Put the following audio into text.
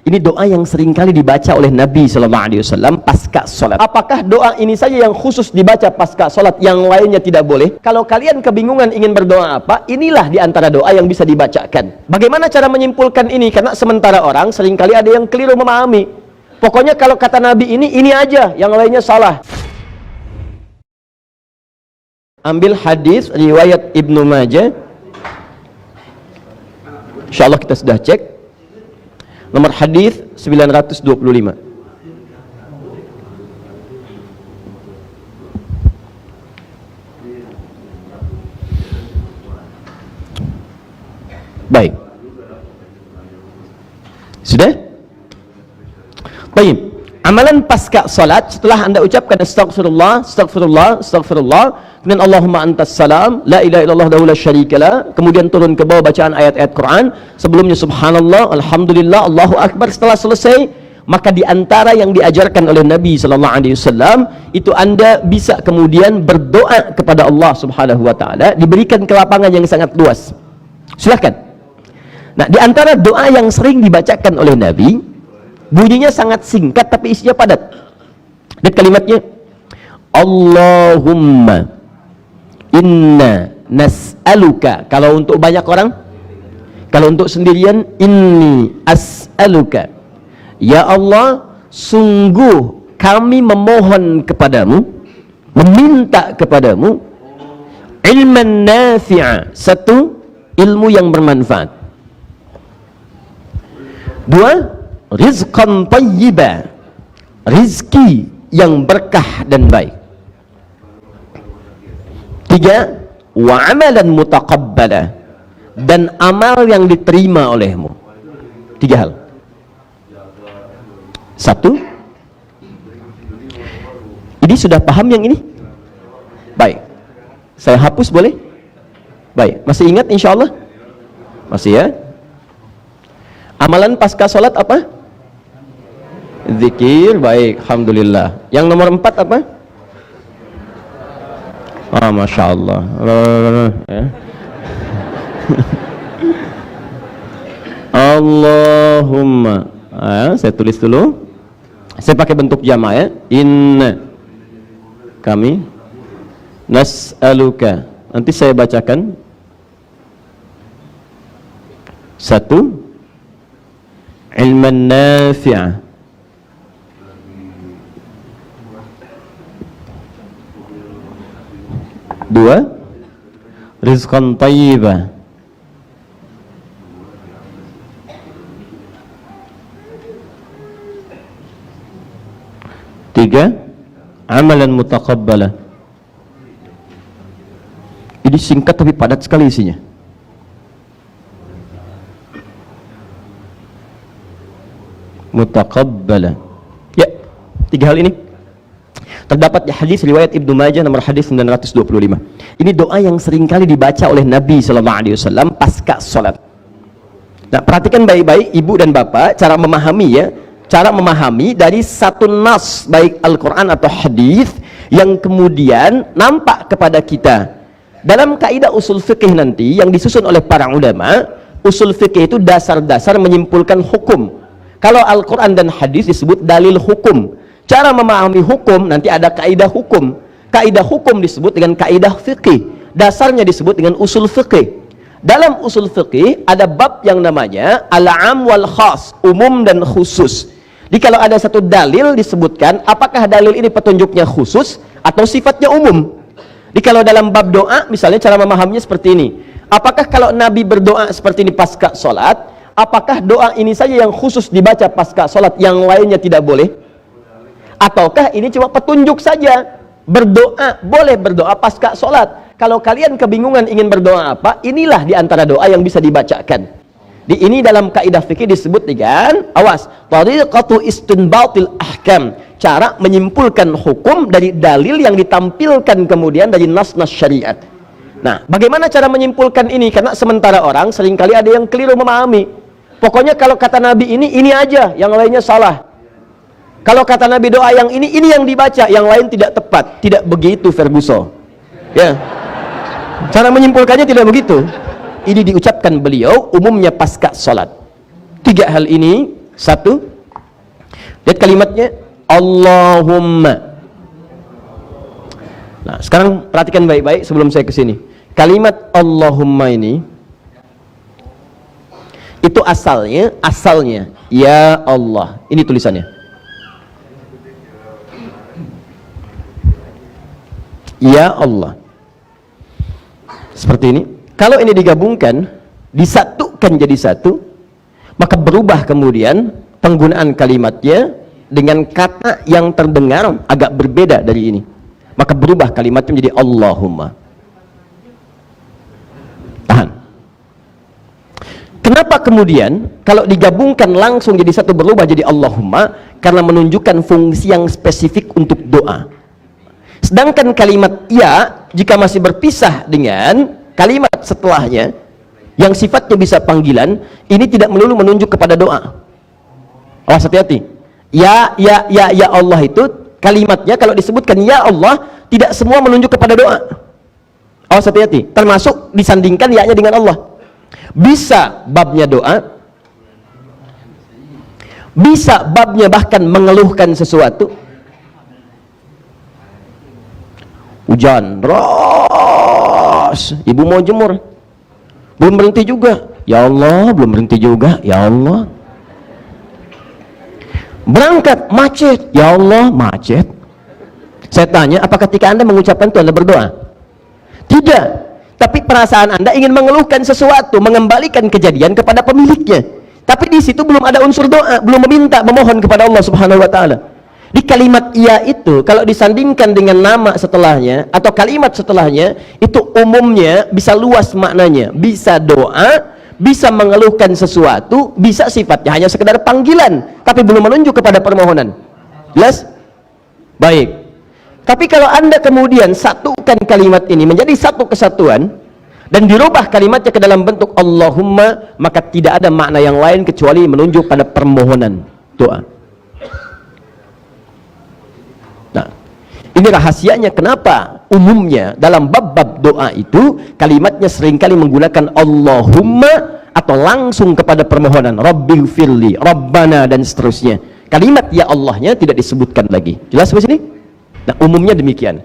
Ini doa yang sering kali dibaca oleh Nabi SAW pasca sholat. Apakah doa ini saja yang khusus dibaca pasca sholat, yang lainnya tidak boleh? Kalau kalian kebingungan ingin berdoa apa, inilah diantara doa yang bisa dibacakan. Bagaimana cara menyimpulkan ini? Karena sementara orang sering kali ada yang keliru memahami. Pokoknya kalau kata Nabi ini aja, yang lainnya salah. Ambil hadis riwayat Ibnu Majah. Insyaallah kita sudah cek. Nomor hadis 925. Baik. Sudah? Baik. Amalan pasca salat, setelah Anda ucapkan astagfirullah, astagfirullah, astagfirullah, kemudian Allahumma antas salam, la ilaha illallah wahdahu la syarikalah, kemudian turun ke bawah bacaan ayat-ayat Quran, sebelumnya subhanallah, alhamdulillah, Allahu akbar. Setelah selesai, maka di antara yang diajarkan oleh Nabi sallallahu alaihi wasallam itu Anda bisa kemudian berdoa kepada Allah Subhanahu wa taala, diberikan kelapangan yang sangat luas. Silakan. Nah, di antara doa yang sering dibacakan oleh Nabi, bunyinya sangat singkat tapi isinya padat. Dan kalimatnya, Allahumma inna nas'aluka. Kalau untuk banyak orang, kalau untuk sendirian, inni as'aluka. Ya Allah, sungguh kami memohon kepadamu, meminta kepadamu, ilman nafi'a, satu, ilmu yang bermanfaat. Dua, rizqan tayyiba, rizki yang berkah dan baik. Tiga, wa amalan mutaqabbala, dan amal yang diterima olehmu. Tiga hal. Satu, ini sudah paham yang ini? Baik, saya hapus boleh? Baik, masih ingat insyaallah? Masih ya? Amalan pasca sholat apa? Zikir, baik, alhamdulillah. Yang nomor 4 apa? Ah, masya Allah. Allahumma. Saya tulis dulu. Saya pakai bentuk jama ya. Inna, kami nas'aluka. Nanti saya bacakan. Satu, ilman nafi'ah. Dua, rizqan tayyibah. Tiga, amalan mutaqabbalah. Ini singkat tapi padat sekali isinya. Mutaqabbala. Ya, tiga hal ini terdapat di hadis riwayat Ibnu Majah nomor hadis 925. Ini doa yang sering kali dibaca oleh Nabi sallallahu alaihi wasallam pasca salat. Nah, perhatikan baik-baik ibu dan bapak cara memahami ya, cara memahami dari satu nas baik Al-Qur'an atau hadis yang kemudian nampak kepada kita. Dalam kaidah usul fikih nanti yang disusun oleh para ulama, usul fikih itu dasar-dasar menyimpulkan hukum. Kalau Al-Quran dan hadis disebut dalil hukum. Cara memahami hukum nanti ada kaidah hukum. Kaidah hukum disebut dengan kaidah fikih. Dasarnya disebut dengan usul fikih. Dalam usul fikih ada bab yang namanya al-am wal khas, umum dan khusus. Jadi kalau ada satu dalil disebutkan, apakah dalil ini petunjuknya khusus atau sifatnya umum? Jadi kalau dalam bab doa, misalnya cara memahaminya seperti ini. Apakah kalau Nabi berdoa seperti ini pasca sholat, apakah doa ini saja yang khusus dibaca pasca sholat, yang lainnya tidak boleh? Ataukah ini cuma petunjuk saja? Berdoa, boleh berdoa pasca sholat. Kalau kalian kebingungan ingin berdoa apa, inilah diantara doa yang bisa dibacakan. Di ini dalam kaidah fikih disebut dengan, awas, tariqatu istinbatil ahkam, cara menyimpulkan hukum dari dalil yang ditampilkan kemudian dari nas-nas syariat. Nah, bagaimana cara menyimpulkan ini? Karena sementara orang seringkali ada yang keliru memahami. Pokoknya kalau kata Nabi ini aja, yang lainnya salah. Kalau kata Nabi doa yang ini yang dibaca, yang lain tidak tepat. Tidak begitu Ferguson. Ya. Cara menyimpulkannya tidak begitu. Ini diucapkan beliau umumnya pasca sholat. Tiga hal ini Satu, lihat kalimatnya Allahumma. Nah, sekarang perhatikan baik-baik sebelum saya ke sini. Kalimat Allahumma ini itu asalnya ya Allah. Ini tulisannya. Ya Allah. Seperti ini. Kalau ini digabungkan, disatukan jadi satu, maka berubah kemudian penggunaan kalimatnya dengan kata yang terdengar agak berbeda dari ini. Maka berubah kalimatnya menjadi Allahumma. Tahan. Kenapa kemudian kalau digabungkan langsung jadi satu berubah jadi Allahumma? Karena menunjukkan fungsi yang spesifik untuk doa. Sedangkan kalimat ya, jika masih berpisah dengan kalimat setelahnya yang sifatnya bisa panggilan, ini tidak melulu menunjuk kepada doa. Awas, hati-hati. Ya Allah itu kalimatnya kalau disebutkan ya Allah, tidak semua menunjuk kepada doa. Awas, hati-hati. Termasuk disandingkan ya-nya dengan Allah. Bisa babnya doa, bisa babnya bahkan mengeluhkan sesuatu. Hujan deras, ibu mau jemur, belum berhenti juga, ya Allah, belum berhenti juga, ya Allah. Berangkat macet, ya Allah, macet. Saya tanya, apa ketika Anda mengucapkan itu Anda berdoa? Tidak, tapi perasaan Anda ingin mengeluhkan sesuatu, mengembalikan kejadian kepada pemiliknya. Tapi di situ belum ada unsur doa, belum meminta, memohon kepada Allah Subhanahu wa taala. Di kalimat iya itu kalau disandingkan dengan nama setelahnya atau kalimat setelahnya, itu umumnya bisa luas maknanya, bisa doa, bisa mengeluhkan sesuatu, bisa sifatnya hanya sekedar panggilan tapi belum menunjuk kepada permohonan. Jelas? Baik. Tapi kalau Anda kemudian satukan kalimat ini menjadi satu kesatuan dan dirubah kalimatnya ke dalam bentuk Allahumma, maka tidak ada makna yang lain kecuali menunjuk pada permohonan doa. Nah, ini rahasianya kenapa umumnya dalam bab-bab doa itu kalimatnya seringkali menggunakan Allahumma atau langsung kepada permohonan, Rabbighfirli, Rabbana, dan seterusnya. Kalimat ya Allahnya tidak disebutkan lagi. Jelas sampai sini? Nah, umumnya demikian.